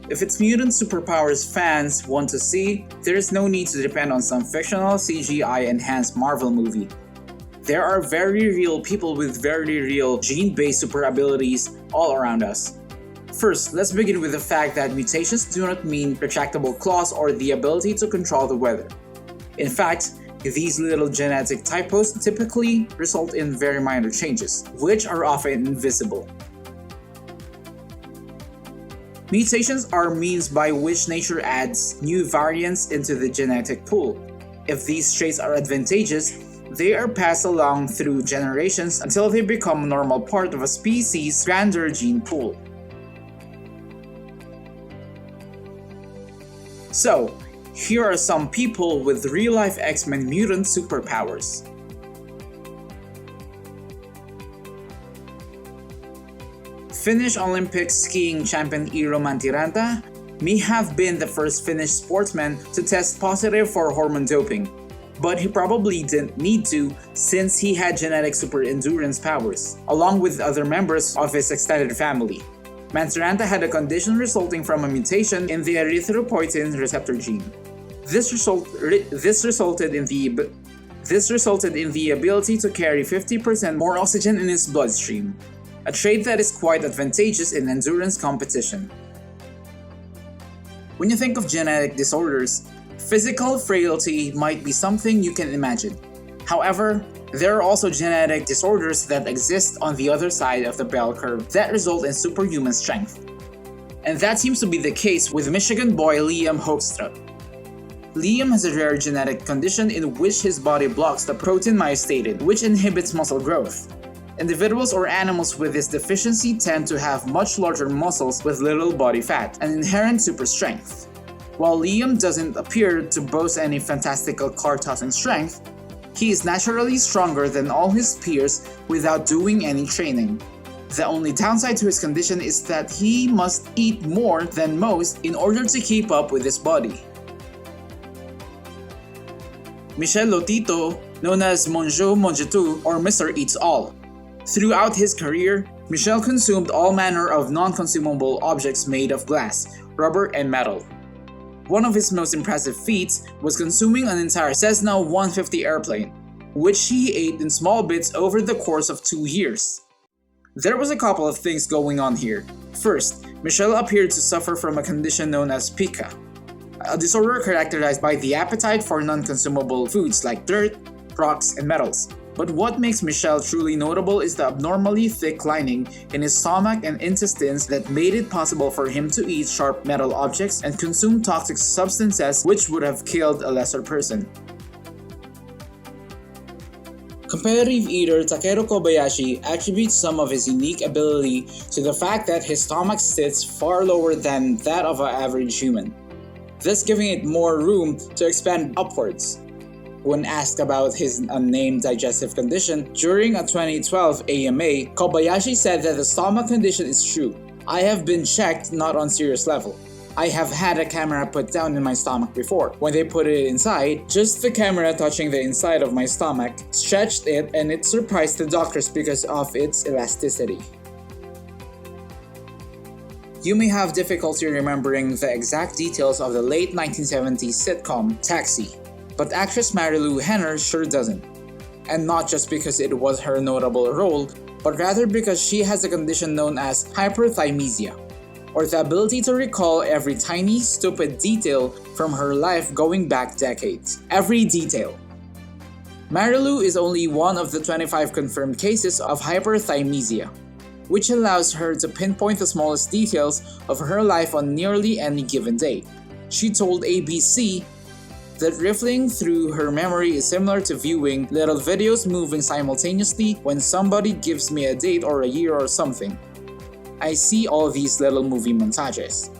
If it's mutant superpowers fans want to see, there is no need to depend on some fictional CGI enhanced Marvel movie. There are very real people with very real gene-based super abilities all around us. First, let's begin with the fact that mutations do not mean retractable claws or the ability to control the weather. In fact, these little genetic typos typically result in very minor changes, which are often invisible. Mutations are means by which nature adds new variants into the genetic pool. If these traits are advantageous, they are passed along through generations until they become a normal part of a species' grander gene pool. So, here are some people with real-life X-Men mutant superpowers. Finnish Olympic skiing champion Iiro Mantiranta may have been the first Finnish sportsman to test positive for hormone doping, but he probably didn't need to since he had genetic super endurance powers, along with other members of his extended family. Mantiranta had a condition resulting from a mutation in the erythropoietin receptor gene. This resulted in the ability to carry 50% more oxygen in his bloodstream, a trait that is quite advantageous in endurance competition. When you think of genetic disorders, physical frailty might be something you can imagine. However, there are also genetic disorders that exist on the other side of the bell curve that result in superhuman strength. And that seems to be the case with Michigan boy Liam Hoekstra. Liam has a rare genetic condition in which his body blocks the protein myostatin, which inhibits muscle growth. Individuals or animals with this deficiency tend to have much larger muscles with little body fat and inherent super strength. While Liam doesn't appear to boast any fantastical car-tossing strength, he is naturally stronger than all his peers without doing any training. The only downside to his condition is that he must eat more than most in order to keep up with his body. Michel Lotito, known as Monjo Monjetu or Mr. Eats All. Throughout his career, Michel consumed all manner of non-consumable objects made of glass, rubber, and metal. One of his most impressive feats was consuming an entire Cessna 150 airplane, which he ate in small bits over the course of 2 years. There was a couple of things going on here. First, Michel appeared to suffer from a condition known as pica, a disorder characterized by the appetite for non-consumable foods like dirt, rocks, and metals. But what makes Michel truly notable is the abnormally thick lining in his stomach and intestines that made it possible for him to eat sharp metal objects and consume toxic substances which would have killed a lesser person. Competitive eater Takeru Kobayashi attributes some of his unique ability to the fact that his stomach sits far lower than that of an average human, thus giving it more room to expand upwards. When asked about his unnamed digestive condition during a 2012 AMA, Kobayashi said that the stomach condition is true. I have been checked, not on serious level. I have had a camera put down in my stomach before. When they put it inside, just the camera touching the inside of my stomach stretched it and it surprised the doctors because of its elasticity. You may have difficulty remembering the exact details of the late 1970s sitcom Taxi, but actress Marilu Henner sure doesn't. And not just because it was her notable role, but rather because she has a condition known as hyperthymesia, or the ability to recall every tiny, stupid detail from her life going back decades. Every detail. Marilu is only one of the 25 confirmed cases of hyperthymesia, which allows her to pinpoint the smallest details of her life on nearly any given day. She told ABC that riffling through her memory is similar to viewing little videos moving simultaneously when somebody gives me a date or a year or something. I see all these little movie montages,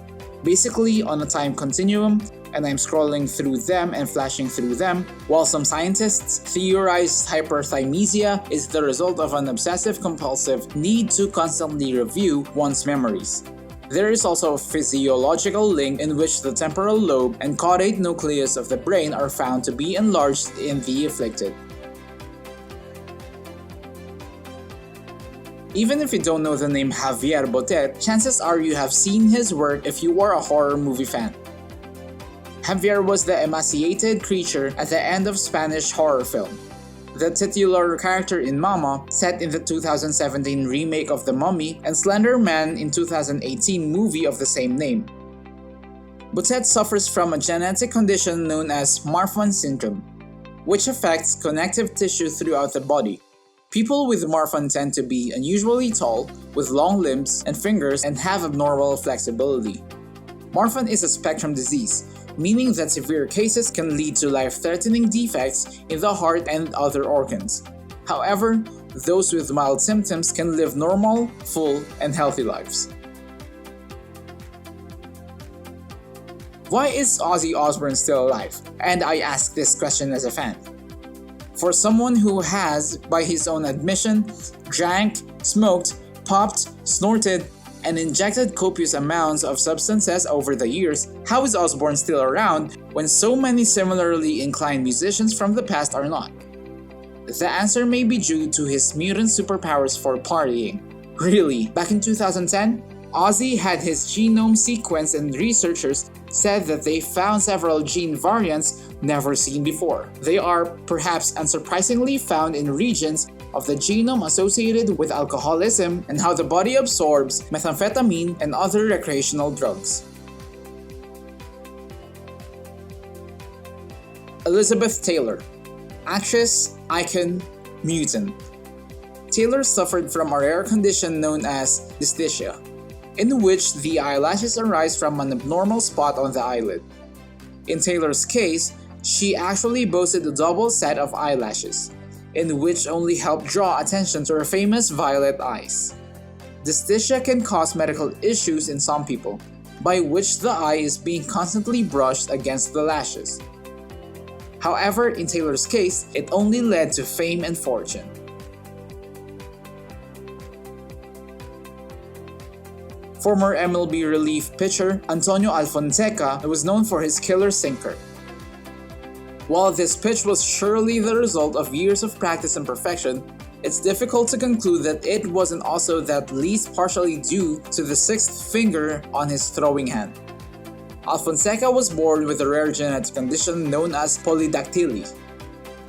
basically on a time continuum, and I'm scrolling through them and flashing through them, while some scientists theorize hyperthymesia is the result of an obsessive-compulsive need to constantly review one's memories. There is also a physiological link in which the temporal lobe and caudate nucleus of the brain are found to be enlarged in the afflicted. Even if you don't know the name Javier Botet, chances are you have seen his work if you are a horror movie fan. Javier was the emaciated creature at the end of Spanish horror film. The titular character in Mama, set in the 2017 remake of The Mummy, and Slender Man in 2018 movie of the same name. Botet suffers from a genetic condition known as Marfan syndrome, which affects connective tissue throughout the body. People with Marfan tend to be unusually tall, with long limbs and fingers, and have abnormal flexibility. Marfan is a spectrum disease, meaning that severe cases can lead to life-threatening defects in the heart and other organs. However, those with mild symptoms can live normal, full, and healthy lives. Why is Ozzy Osbourne still alive? And I ask this question as a fan. For someone who has, by his own admission, drank, smoked, popped, snorted, and injected copious amounts of substances over the years, how is Osbourne still around when so many similarly inclined musicians from the past are not? The answer may be due to his mutant superpowers for partying. Really, back in 2010, Ozzy had his genome sequenced and researchers said that they found several gene variants never seen before. They are, perhaps unsurprisingly, found in regions of the genome associated with alcoholism and how the body absorbs methamphetamine and other recreational drugs. Elizabeth Taylor, actress, icon, mutant. Taylor suffered from a rare condition known as dysesthesia, in which the eyelashes arise from an abnormal spot on the eyelid. In Taylor's case, she actually boasted a double set of eyelashes, in which only helped draw attention to her famous violet eyes. Dysesthesia can cause medical issues in some people, by which the eye is being constantly brushed against the lashes. However, in Taylor's case, it only led to fame and fortune. Former MLB relief pitcher Antonio Alfonseca was known for his killer sinker. While this pitch was surely the result of years of practice and perfection, it's difficult to conclude that it wasn't also at least partially due to the sixth finger on his throwing hand. Alfonseca was born with a rare genetic condition known as polydactyly,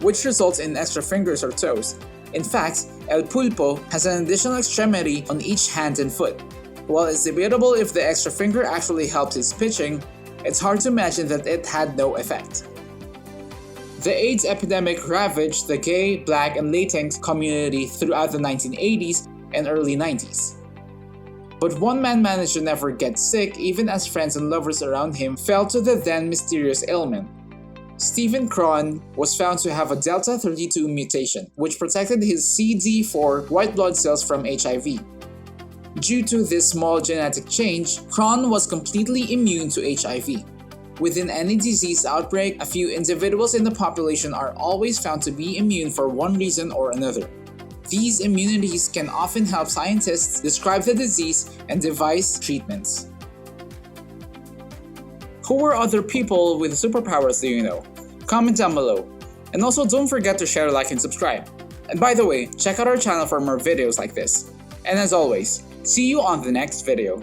which results in extra fingers or toes. In fact, El Pulpo has an additional extremity on each hand and foot. While it's debatable if the extra finger actually helped his pitching, it's hard to imagine that it had no effect. The AIDS epidemic ravaged the gay, black, and Latinx community throughout the 1980s and early 90s. But one man managed to never get sick even as friends and lovers around him fell to the then mysterious ailment. Stephen Cron was found to have a Delta 32 mutation, which protected his CD4 white blood cells from HIV. Due to this small genetic change, Cron was completely immune to HIV. Within any disease outbreak, a few individuals in the population are always found to be immune for one reason or another. These immunities can often help scientists describe the disease and devise treatments. Who are other people with superpowers do you know? Comment down below. And also don't forget to share, like, and subscribe. And by the way, check out our channel for more videos like this. And as always, see you on the next video.